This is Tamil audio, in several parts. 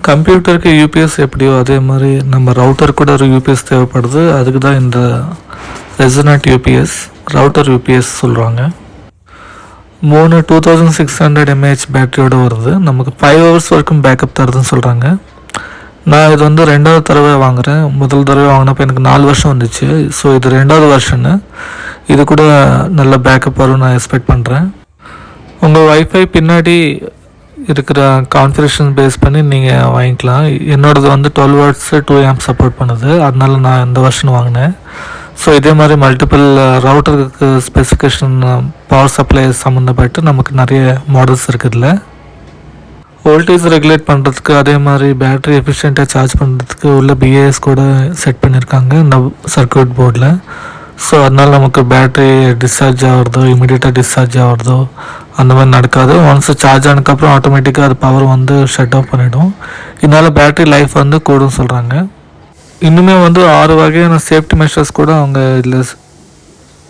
கம்ப்யூட்டருக்கு யூபிஎஸ் எப்படியோ அதே மாதிரி நம்ம ரவுட்டர் கூட ஒரு யூபிஎஸ் தேவைப்படுது. அதுக்கு தான் இந்த ரெசனட் யூபிஎஸ், ரவுட்டர் யூபிஎஸ் சொல்கிறாங்க. 2600 mAh பேட்டரியோடு வருது. நமக்கு 5 hours வரைக்கும் பேக்கப் தருதுன்னு சொல்கிறாங்க. நான் இது வந்து 2வது தடவை வாங்குகிறேன். முதல் தடவை வாங்கினப்போ எனக்கு 4 வருஷம் வந்துச்சு. ஸோ இது 2வது வெர்ஷனு. இது கூட நல்ல பேக்கப் வரும் நான் எக்ஸ்பெக்ட் பண்ணுறேன். உங்கள் வைஃபை பின்னாடி இருக்கிற கான்ஃபிகரேஷன் பேஸ் பண்ணி நீங்கள் வாங்கிக்கலாம். என்னோடது வந்து 12 watts 2 amp சப்போர்ட் பண்ணுது. அதனால நான் இந்த வருஷன் வாங்கினேன். ஸோ இதே மாதிரி மல்டிபிள் ரவுட்டருக்கு ஸ்பெசிஃபிகேஷன், பவர் சப்ளை சம்மந்தப்பட்டு நமக்கு நிறைய மாடல்ஸ் இருக்குதுல்ல. வோல்டேஜ் ரெகுலேட் பண்ணுறதுக்கு, அதே மாதிரி பேட்டரி எஃபிஷியண்ட்டாக சார்ஜ் பண்ணுறதுக்கு உள்ள பிஏஎஸ் கூட செட் பண்ணியிருக்காங்க இந்த சர்க்யூட் போர்டில். ஸோ அதனால் நமக்கு பேட்டரி டிஸ்சார்ஜ் ஆகிறதோ இமீடியட்டாக டிஸ்சார்ஜ் ஆகிறதோ அந்த மாதிரி நடக்காது. ஒன்ஸ் சார்ஜ் ஆனதுக்கப்புறம் ஆட்டோமேட்டிக்காக அது பவர் வந்து ஷட் ஆஃப் பண்ணிவிடும். இதனால் பேட்டரி லைஃப் வந்து கூடும் சொல்கிறாங்க. இன்னுமே வந்து 6 வகையான சேஃப்டி மெஷர்ஸ் கூட அவங்க இதில்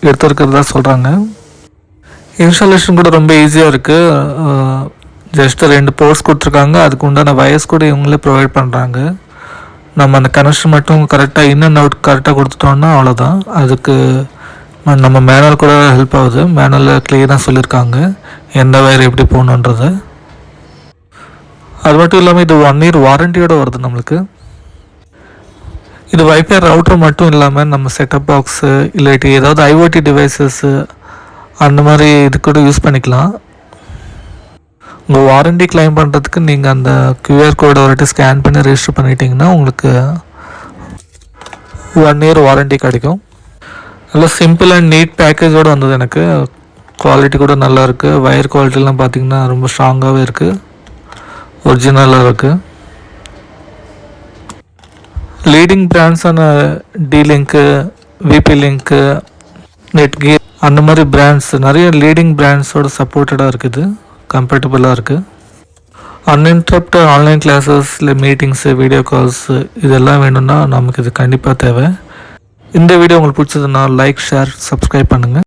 எடுத்துருக்கிறதா சொல்கிறாங்க. இன்ஸ்டாலேஷன் கூட ரொம்ப ஈஸியாக இருக்குது. ஜஸ்ட் 2 போர்ட்ஸ் கொடுத்துருக்காங்க. அதுக்கு உண்டான வயர்ஸ் கூட இவங்களே ப்ரொவைட் பண்ணுறாங்க. நம்ம அந்த கனெக்ஷன் மட்டும் கரெக்டாக இன் அண்ட் அவுட் கரெக்டாக கொடுத்துட்டோம்னா அவ்வளோதான். அதுக்கு நம்ம மேனுவல் கூட ஹெல்ப் ஆகுது. மேனுவலில் க்ளியராக சொல்லியிருக்காங்க எந்த வயர் எப்படி போகணுன்றது. அது மட்டும் இல்லாமல் இது 1 year வாரண்டியோடு வருது நம்மளுக்கு. இது வைஃபை ரவுட்டர் மட்டும் இல்லாமல் நம்ம செட்டப் பாக்ஸு இல்லாட்டி ஏதாவது ஐஓடி டிவைசஸ்ஸு அந்த மாதிரி இது கூட யூஸ் பண்ணிக்கலாம். உங்கள் வாரண்டி கிளைம் பண்ணுறதுக்கு நீங்கள் அந்த கியூஆர் கோடை ஒரு ஸ்கேன் பண்ணி ரெஜிஸ்டர் பண்ணிட்டீங்கன்னா உங்களுக்கு 1 year வாரண்டி கிடைக்கும். நல்லா சிம்பிள் அண்ட் நீட் பேக்கேஜோடு வந்தது எனக்கு. குவாலிட்டி கூட நல்லா இருக்குது. வயர் குவாலிட்டிலாம் பார்த்திங்கன்னா ரொம்ப ஸ்ட்ராங்காகவே இருக்குது, ஒரிஜினலாக இருக்குது. லீடிங் பிராண்ட்ஸான D-Link, VP-Link, நெட்கியர் அந்த மாதிரி பிராண்ட்ஸ் நிறைய லீடிங் பிராண்ட்ஸோட சப்போர்ட்டடாக இருக்குது, கம்ஃபர்டபுளாக இருக்குது. அன்இன்டரப்டட் ஆன்லைன் கிளாஸஸ், இல்லை மீட்டிங்ஸு, வீடியோ கால்ஸு இதெல்லாம் வேணும்னா நமக்கு இது கண்டிப்பாக தேவை. இந்த வீடியோ உங்களுக்கு பிடிச்சதுன்னா லைக், ஷேர், சப்ஸ்கிரைப் பண்ணுங்கள்.